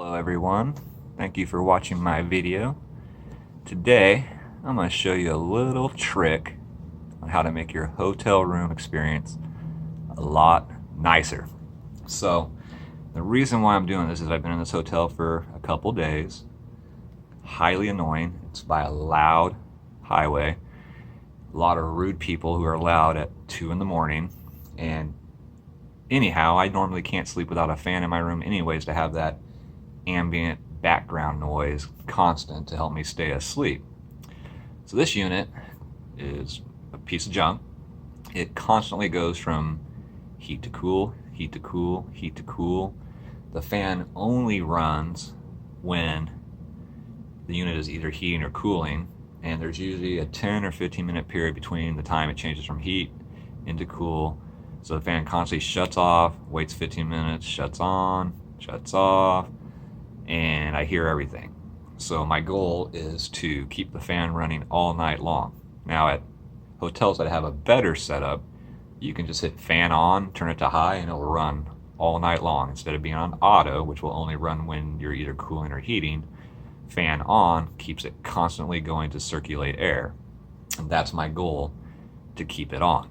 Hello everyone, thank you for watching my video. Today I'm going to show you a little trick on how to make your hotel room experience a lot nicer. So the reason why I'm doing this is I've been in this hotel for a couple days. Highly annoying. It's by a loud highway. A lot of rude people who are loud at 2 in the morning. And anyhow, I normally can't sleep without a fan in my room anyways to have that ambient background noise constant to help me stay asleep. So this unit is a piece of junk. It constantly goes from heat to cool, heat to cool, heat to cool. The fan only runs when the unit is either heating or cooling, and there's usually a 10 or 15 minute period between the time it changes from heat into cool. So the fan constantly shuts off, waits 15 minutes, shuts on, shuts off, and I hear everything. So my goal is to keep the fan running all night long. Now at hotels that have a better setup, you can just hit fan on, turn it to high, and it'll run all night long. Instead of being on auto, which will only run when you're either cooling or heating, fan on keeps it constantly going to circulate air. And that's my goal, to keep it on.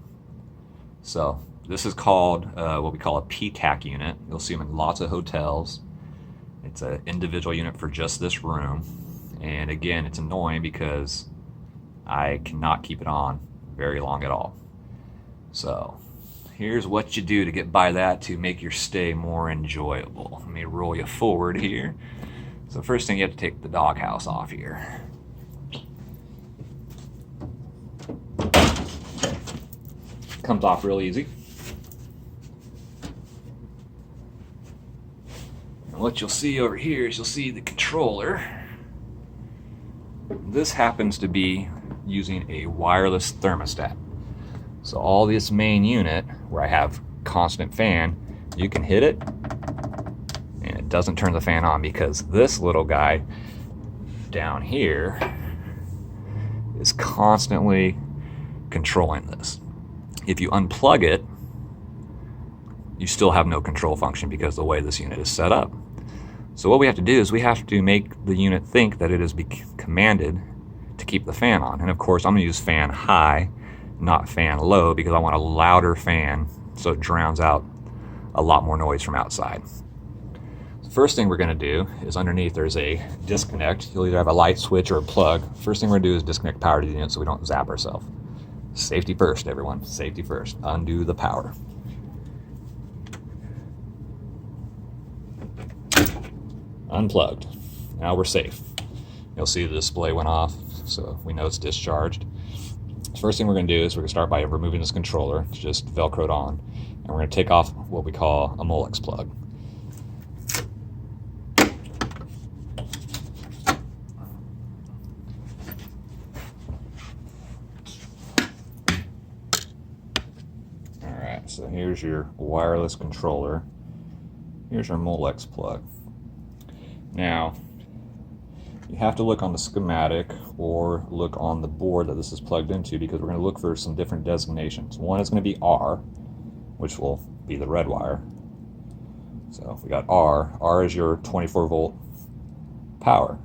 So this is called what we call a PTAC unit. You'll see them in lots of hotels. It's an individual unit for just this room. And again, it's annoying because I cannot keep it on very long at all. So here's what you do to get by that to make your stay more enjoyable. Let me roll you forward here. So first thing, you have to take the doghouse off here. Comes off real easy. What you'll see over here is you'll see the controller. This happens to be using a wireless thermostat. So all this main unit where I have constant fan, you can hit it and it doesn't turn the fan on because this little guy down here is constantly controlling this. If you unplug it, you still have no control function because of the way this unit is set up. So what we have to do is we have to make the unit think that it is commanded to keep the fan on. And of course, I'm going to use fan high, not fan low, because I want a louder fan so it drowns out a lot more noise from outside. The first thing we're going to do is underneath there's a disconnect. You'll either have a light switch or a plug. First thing we're going to do is disconnect power to the unit so we don't zap ourselves. Safety first, everyone. Safety first. Undo the power. Unplugged. Now we're safe. You'll see the display went off, so we know it's discharged. First thing we're going to do is we're going to start by removing this controller. It's just Velcroed on. And we're going to take off what we call a Molex plug. Alright, so here's your wireless controller. Here's your Molex plug. Now, you have to look on the schematic or look on the board that this is plugged into because we're going to look for some different designations. One is going to be R, which will be the red wire. So we got R. R is your 24 volt power.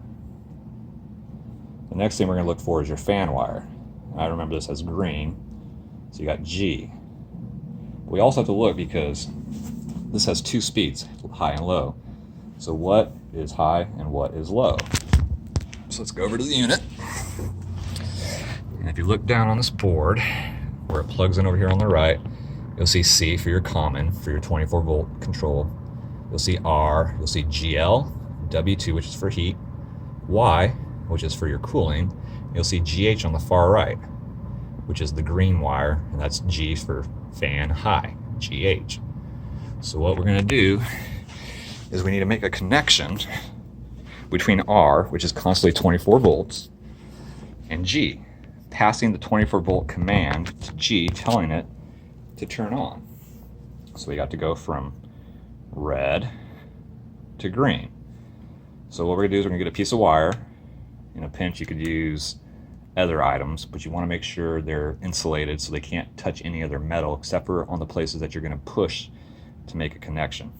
The next thing we're going to look for is your fan wire. And I remember this as green. So you got G. We also have to look because this has two speeds, high and low. So what is high and what is low? So let's go over to the unit. And if you look down on this board, where it plugs in over here on the right, you'll see C for your common, for your 24 volt control. You'll see R, you'll see GL, W2, which is for heat, Y, which is for your cooling. You'll see GH on the far right, which is the green wire, and that's G for fan high, GH. So what we're gonna do is we need to make a connection between R, which is constantly 24 volts, and G, passing the 24 volt command to G, telling it to turn on. So we got to go from red to green. So what we're gonna do is we're gonna get a piece of wire. In a pinch, you could use other items, but you wanna make sure they're insulated so they can't touch any other metal except for on the places that you're gonna push to make a connection.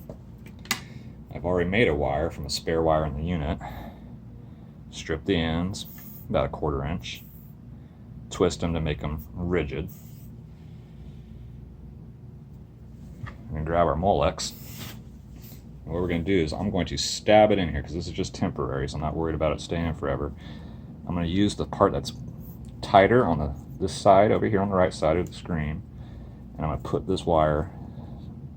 I've already made a wire from a spare wire in the unit. Strip the ends, about 1/4 inch. Twist them to make them rigid. And grab our Molex. And what we're going to do is I'm going to stab it in here because this is just temporary, so I'm not worried about it staying in forever. I'm going to use the part that's tighter on this side over here on the right side of the screen, and I'm going to put this wire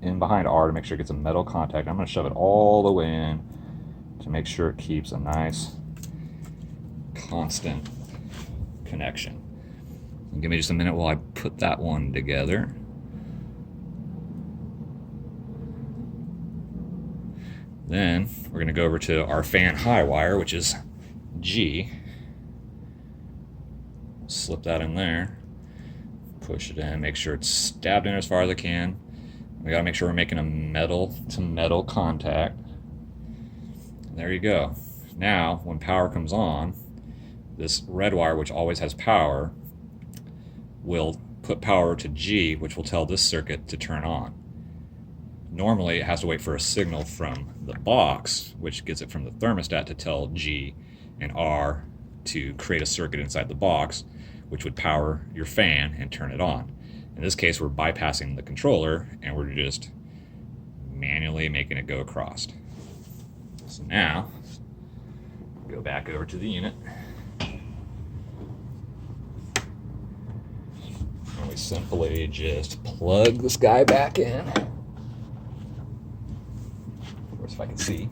in behind R to make sure it gets a metal contact. I'm going to shove it all the way in to make sure it keeps a nice constant connection. Give me just a minute while I put that one together. Then we're going to go over to our fan high wire, which is G. Slip that in there, push it in, make sure it's stabbed in as far as I can. We got to make sure we're making a metal to metal contact. There you go. Now, when power comes on, this red wire, which always has power, will put power to G, which will tell this circuit to turn on. Normally, it has to wait for a signal from the box, which gets it from the thermostat to tell G and R to create a circuit inside the box, which would power your fan and turn it on. In this case, we're bypassing the controller and we're just manually making it go across. So now, go back over to the unit. And we simply just plug this guy back in. Of course, if I can see.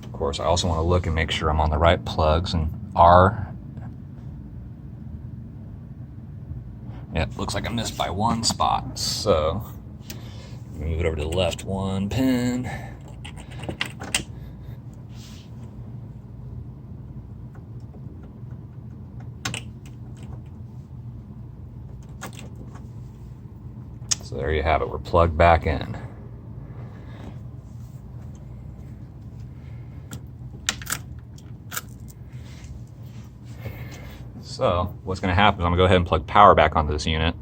Of course, I also want to look and make sure I'm on the right plugs, and R. Yeah, it looks like I missed by one spot, so move it over to the left one pin. So there you have it, we're plugged back in. So what's going to happen is I'm going to go ahead and plug power back onto this unit,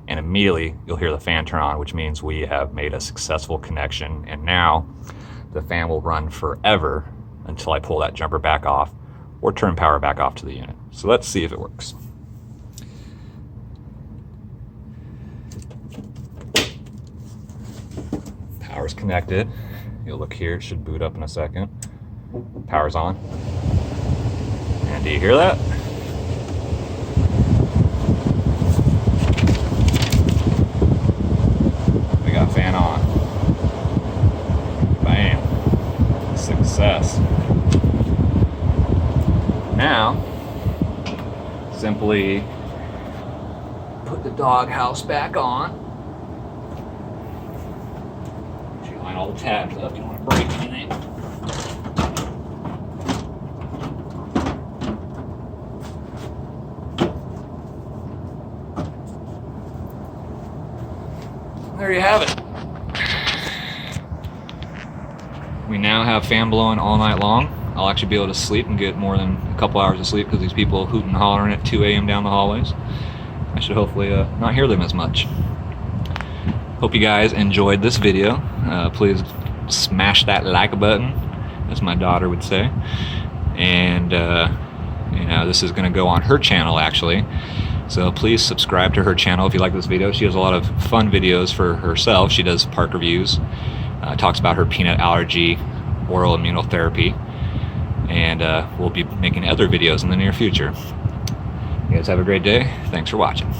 and immediately you'll hear the fan turn on, which means we have made a successful connection, and now the fan will run forever until I pull that jumper back off or turn power back off to the unit. So let's see if it works. Power's connected. You'll look here, it should boot up in a second. Power's on. And do you hear that? We got fan on. Bam. Success. Now, simply put the doghouse back on. Line all the tabs up, you don't want to break anything. There you have it. We now have fan blowing all night long. I'll actually be able to sleep and get more than a couple hours of sleep because these people hooting and hollering at 2 a.m. down the hallways. I should hopefully not hear them as much. Hope you guys enjoyed this video. Please smash that like button, as my daughter would say. And you know, this is going to go on her channel actually. So please subscribe to her channel if you like this video. She has a lot of fun videos for herself. She does park reviews, talks about her peanut allergy, oral immunotherapy, and we'll be making other videos in the near future. You guys have a great day. Thanks for watching.